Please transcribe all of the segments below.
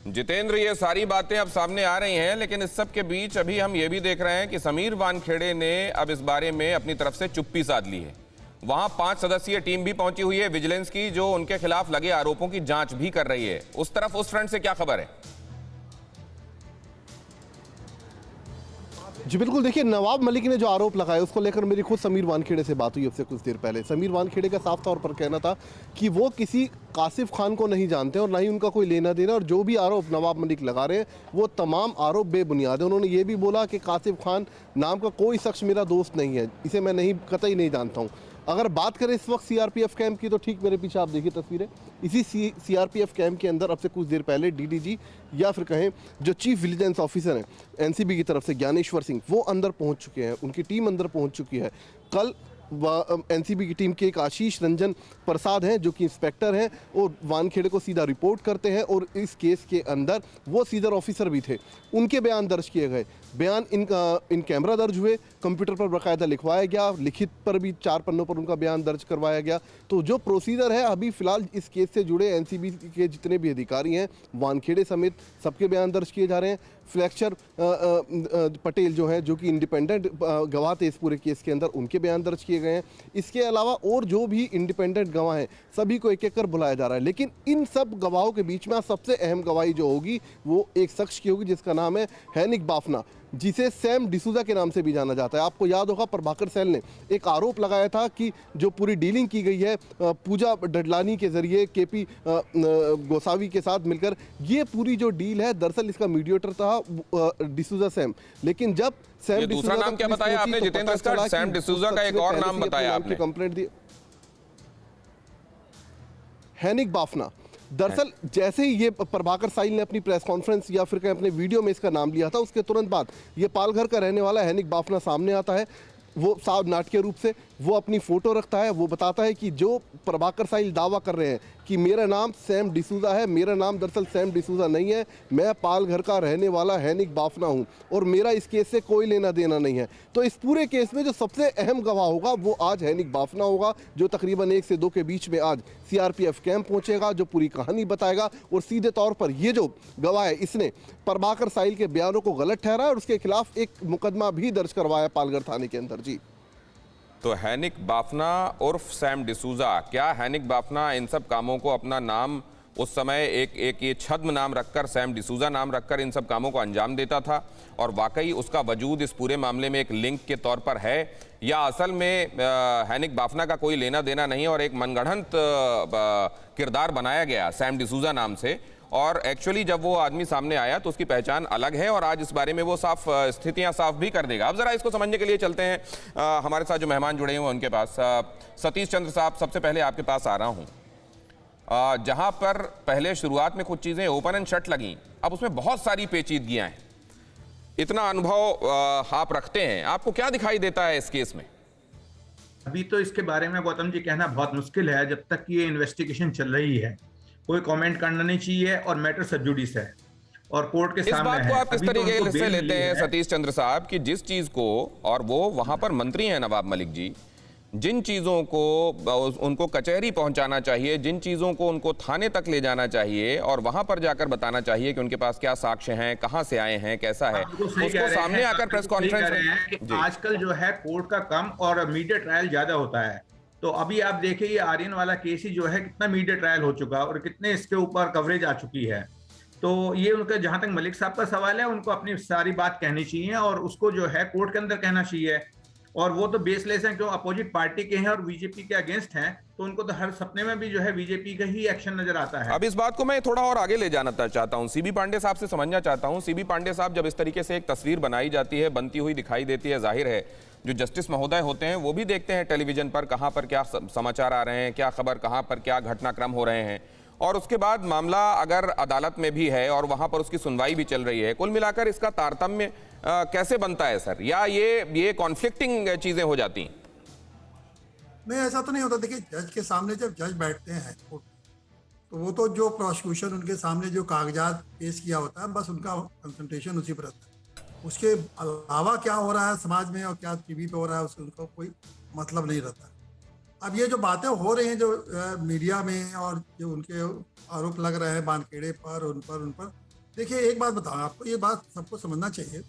जितेंद्र, ये सारी बातें अब सामने आ रही हैं, लेकिन इस सब के बीच अभी हम ये भी देख रहे हैं कि समीर वानखेड़े ने अब इस बारे में अपनी तरफ से चुप्पी साध ली है। वहां 5 सदस्यीय टीम भी पहुंची हुई है विजिलेंस की, जो उनके खिलाफ लगे आरोपों की जांच भी कर रही है। उस तरफ, उस फ्रंट से क्या खबर है? जी बिल्कुल, देखिए नवाब मलिक ने जो आरोप लगाए उसको लेकर मेरी खुद समीर वानखेड़े से बात हुई अब से कुछ देर पहले। समीर वानखेड़े का साफ तौर पर कहना था कि वो किसी कासिफ खान को नहीं जानते और ना ही उनका कोई लेना देना, और जो भी आरोप नवाब मलिक लगा रहे हैं वो तमाम आरोप बेबुनियाद है। उन्होंने ये भी बोला कि कासिफ खान नाम का कोई शख्स मेरा दोस्त नहीं है, इसे मैं कतई नहीं जानता हूँ। अगर बात करें इस वक्त सीआरपीएफ कैंप की, तो ठीक मेरे पीछे आप देखिए तस्वीरें, इसी सीआरपीएफ कैंप के अंदर अब से कुछ देर पहले डीडीजी या फिर कहें जो चीफ विजिलेंस ऑफिसर हैं एनसीबी की तरफ से ज्ञानेश्वर सिंह, वो अंदर पहुंच चुके हैं, उनकी टीम अंदर पहुंच चुकी है। कल एनसीबी की टीम के एक आशीष रंजन प्रसाद हैं जो कि इंस्पेक्टर हैं और वानखेड़े को सीधा रिपोर्ट करते हैं, और इस केस के अंदर वो सीनियर ऑफिसर भी थे, उनके बयान दर्ज किए गए। बयान इन कैमरा दर्ज हुए, कंप्यूटर पर बाकायदा लिखवाया गया, लिखित पर भी 4 पन्नों पर उनका बयान दर्ज करवाया गया। तो जो प्रोसीजर है अभी फिलहाल इस केस से जुड़े एनसीबी के जितने भी अधिकारी हैं वानखेड़े समेत सबके बयान दर्ज किए जा रहे हैं। फ्लेक्चर पटेल जो है, जो कि इंडिपेंडेंट गवाह थे इस पूरे केस के अंदर, उनके बयान दर्ज किए गए हैं। इसके अलावा और जो भी इंडिपेंडेंट गवाह हैं सभी को एक एक कर बुलाया जा रहा है। लेकिन इन सब गवाहों के बीच में सबसे अहम गवाही जो होगी वो एक शख्स की होगी जिसका नाम है हैनिक बाफना, जिसे सैम डिसूजा के नाम से भी जाना जाता है। आपको याद होगा प्रभाकर सैल ने एक आरोप लगाया था कि जो पूरी डीलिंग की गई है पूजा डडलानी के जरिए केपी गोसावी के साथ मिलकर, ये पूरी जो डील है दरअसल इसका मीडिएटर था डिसूजा सैम। लेकिन जब सैम दूसरा नाम क्या बताया आपने जितेंद्र? इसका सैम डिसूजा का एक और नाम बताया आपने, कंप्लेंट दी हैनिक बाफना। दरअसल जैसे ही ये प्रभाकर साइल ने अपनी प्रेस कॉन्फ्रेंस या फिर अपने वीडियो में इसका नाम लिया था, उसके तुरंत बाद ये पालघर का रहने वाला हैनिक बाफना सामने आता है। वो साफ नाटकीय रूप से वो अपनी फोटो रखता है, वो बताता है कि जो प्रभाकर साइल दावा कर रहे हैं कि मेरा नाम सैम डिसूजा है, मेरा नाम दरअसल सैम डिसूजा नहीं है, मैं पालघर का रहने वाला हैनिक बाफना हूं और मेरा इस केस से कोई लेना देना नहीं है। तो इस पूरे केस में जो सबसे अहम गवाह होगा वो आज हैनिक बाफना होगा, जो तकरीबन 1 से 2 के बीच में आज सीआरपीएफ कैंप पहुंचेगा, जो पूरी कहानी बताएगा। और सीधे तौर पर ये जो गवाह है इसने प्रभाकर साइल के बयानों को गलत ठहराया और उसके खिलाफ एक मुकदमा भी दर्ज करवाया पालघर थाने के अंदर। जी तो हैनिक बाफना उर्फ सैम डिसूजा, क्या हैनिक बाफना इन सब कामों को अपना नाम उस समय एक ये छद्म नाम रखकर, सैम डिसूजा नाम रखकर इन सब कामों को अंजाम देता था, और वाकई उसका वजूद इस पूरे मामले में एक लिंक के तौर पर है, या असल में हैनिक बाफना का कोई लेना देना नहीं और एक मनगढ़ंत किरदार बनाया गया सैम डिसूजा नाम से, और एक्चुअली जब वो आदमी सामने आया तो उसकी पहचान अलग है, और आज इस बारे में वो साफ स्थितियां साफ भी कर देगा। अब जरा इसको समझने के लिए चलते हैं हमारे साथ जो मेहमान जुड़े हुए हैं उनके पास। सतीश चंद्र साहब, सबसे पहले आपके पास आ रहा हूं। जहां पर पहले शुरुआत में कुछ चीजें ओपन एंड शट लगी, अब उसमें बहुत सारी पेचीदगियां हैं। इतना अनुभव आप रखते हैं, आपको क्या दिखाई देता है इस केस में? अभी तो इसके बारे में गौतम जी कहना बहुत मुश्किल है, जब तक ये इन्वेस्टिगेशन चल रही है। कोई कमेंट करना नहीं चाहिए और मैटर सब जुडिस है और कोर्ट के सामने है। इस बात को आप किस तरीके से लेते हैं सतीश चंद्र साहब, कि जिस चीज को, और वो वहां पर मंत्री हैं नवाब मलिक जी, जिन चीजों को उनको कचहरी पहुंचाना चाहिए, जिन चीजों को उनको थाने तक ले जाना चाहिए और वहां पर जाकर बताना चाहिए कि उनके पास क्या साक्ष्य हैं, कहां से आए हैं, कैसा है, उसको सामने आकर प्रेस कॉन्फ्रेंस में। आजकल जो है कोर्ट का कम और मीडिया ट्रायल ज्यादा होता है। तो अभी आप देखिए ये आर्यन वाला केस ही जो है कितना मीडिया ट्रायल हो चुका और कितने इसके ऊपर कवरेज आ चुकी है। तो ये उनका, जहां तक मलिक साहब का सवाल है, उनको अपनी सारी बात कहनी चाहिए और उसको जो है कोर्ट के अंदर कहना चाहिए। और वो तो बेसलेस हैं, क्यों अपोजिट पार्टी के हैं और बीजेपी के अगेंस्ट हैं, तो उनको तो हर सपने में भी जो है बीजेपी का ही एक्शन नजर आता है। अब इस बात को मैं थोड़ा और आगे ले जाना चाहता हूं, सीबी पांडे साहब से समझना चाहता हूं। सीबी पांडे साहब, जब इस तरीके से एक तस्वीर बनाई जाती है, बनती हुई दिखाई देती है, जाहिर है जो जस्टिस महोदय होते हैं वो भी देखते हैं टेलीविजन पर कहां पर क्या समाचार आ रहे हैं, क्या खबर, कहां पर क्या घटनाक्रम हो रहे हैं, और उसके बाद मामला अगर अदालत में भी है और वहां पर उसकी सुनवाई भी चल रही है, कुल मिलाकर इसका तारतम्य कैसे बनता है सर? या ये कॉन्फ्लिक्टिंग चीजें हो जाती हैं? नहीं, ऐसा तो नहीं होता। देखिए, जज के सामने जब जज बैठते हैं कोर्ट, तो वो तो जो प्रोसिक्यूशन उनके सामने जो कागजात पेश किया होता है, बस उनका कंसंट्रेशन उसी पर रहता है। उसके अलावा क्या हो रहा है समाज में और क्या टीवी पे हो रहा है उससे उनको कोई मतलब नहीं रहता। अब ये जो बातें हो रही हैं जो मीडिया में और जो उनके आरोप लग रहे हैं वानखेड़े पर, उन पर देखिए एक बात बताऊं आपको, ये बात सबको समझना चाहिए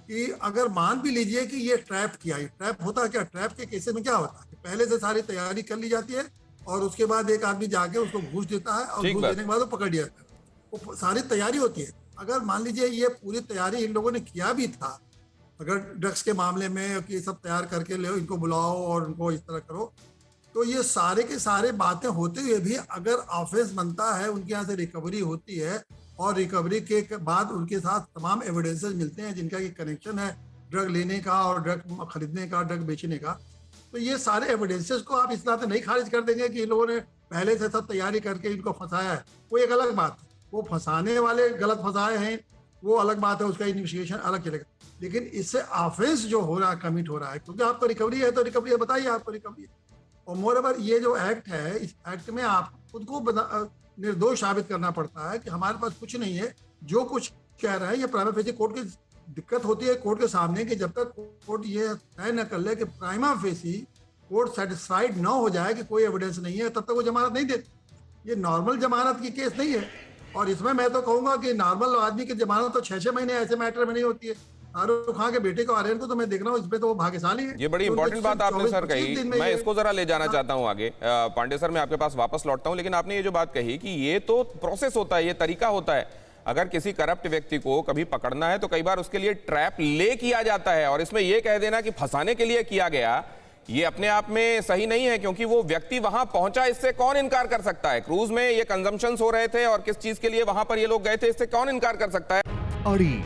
कि अगर मान भी लीजिए कि ये ट्रैप किया, ये ट्रैप होता है क्या? ट्रैप के केसेस में क्या होता है कि पहले से सारी तैयारी कर ली जाती है और उसके बाद एक आदमी जाके उसको घूस देता है और ठीक घूस बात। देने के बाद वो पकड़ लिया जाता है। वो सारी तैयारी होती है। अगर मान लीजिए ये पूरी तैयारी इन लोगों ने किया भी था, अगर ड्रग्स के मामले में कि ये सब तैयार करके ले इनको बुलाओ और उनको इस तरह करो, तो ये सारे के सारे बातें होते हुए भी अगर ऑफेंस बनता है, उनके यहाँ से रिकवरी होती है और रिकवरी के बाद उनके साथ तमाम एविडेंसेस मिलते हैं जिनका ये कनेक्शन है ड्रग लेने का और ड्रग खरीदने का, ड्रग बेचने का, तो ये सारे एविडेंसेस को आप इस तरह से नहीं खारिज कर देंगे कि इन लोगों ने पहले से सब तैयारी करके इनको फंसाया है। वो एक अलग बात है, वो फंसाने वाले गलत फंसाए हैं, वो अलग बात है, उसका इन्वेस्टिगेशन अलग चलेगा। लेकिन इससे ऑफेंस जो हो रहा है, कमिट हो रहा है, क्योंकि आपको रिकवरी है तो रिकवरी है, बताइए आपको रिकवरी है। और मोरओवर ये जो एक्ट है, इस एक्ट में आप खुद को निर्दोष साबित करना पड़ता है कि हमारे पास कुछ नहीं है, जो कुछ कह रहा है ये प्राइमा फेसी। कोर्ट की दिक्कत होती है कोर्ट के सामने कि जब तक कोर्ट ये तय न कर ले कि प्राइमा फेसी कोर्ट सेटिस्फाइड न हो जाए कि कोई एविडेंस नहीं है, तब तक वो जमानत नहीं देती। ये नॉर्मल जमानत की केस नहीं है। और इसमें मैं तो कहूंगा कि नॉर्मल आदमी की जमानत तो 6-6 महीने ऐसे मैटर में नहीं होती है। शाहरुख खान के बेटे को आर्यन को तो मैं देख रहा हूँ, इसमें तो वो भाग्यशाली है। ये बड़ी तो इंपॉर्टेंट बात आपने सर 24-25 कही, दिन में मैं ये- इसको जरा ले जाना चाहता हूं आगे। पांडे सर, मैं आपके पास वापस लौटता हूं, लेकिन आपने ये जो बात कही कि ये तो प्रोसेस होता है, ये तरीका होता है। अगर किसी करप्ट व्यक्ति को कभी पकड़ना है तो कई बार उसके लिए ट्रैप ले किया जाता है, और इसमें यह कह देना कि फंसाने के लिए किया गया, ये अपने आप में सही नहीं है, क्योंकि वो व्यक्ति वहां पहुंचा, इससे कौन इनकार कर सकता है? क्रूज में ये कंजम्पशंस हो रहे थे और किस चीज के लिए वहां पर ये लोग गए थे, इससे कौन इनकार कर सकता है? अड़ी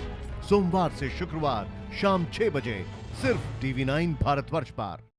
सोमवार से शुक्रवार शाम 6 बजे सिर्फ TV9 भारतवर्ष पर।